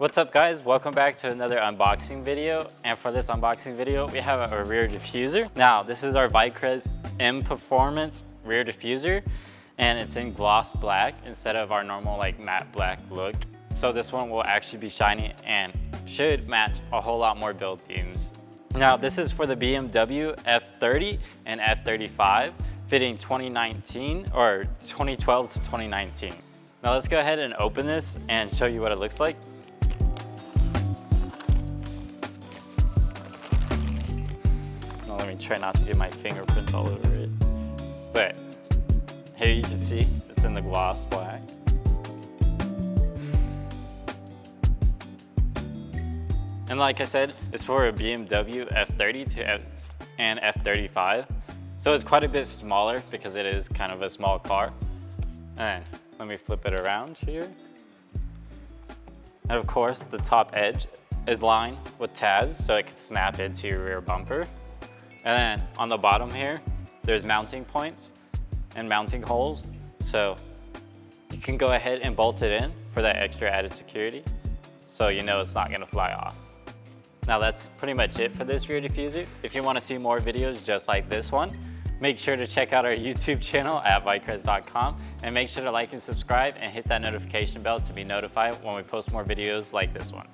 What's up guys, welcome back to another unboxing video. And for this unboxing video, we have a rear diffuser. Now, this is our Vicrez M Performance rear diffuser, and it's in gloss black instead of our normal like matte black look. So this one will actually be shiny and should match a whole lot more build themes. Now, this is for the BMW F30 and F35, fitting 2019 or 2012 to 2019. Now let's go ahead and open this and show you what it looks like. Now let me try not to get my fingerprints all over it. But here you can see it's in the gloss black. And like I said, it's for a BMW F30 and F35. So it's quite a bit smaller because it is kind of a small car. And let me flip it around here. And of course, the top edge is lined with tabs so it can snap into your rear bumper. And then on the bottom here, there's mounting points and mounting holes. So you can go ahead and bolt it in for that extra added security, so you know it's not gonna fly off. Now that's pretty much it for this rear diffuser. If you wanna see more videos just like this one, make sure to check out our YouTube channel at vicrez.com, and make sure to like and subscribe and hit that notification bell to be notified when we post more videos like this one.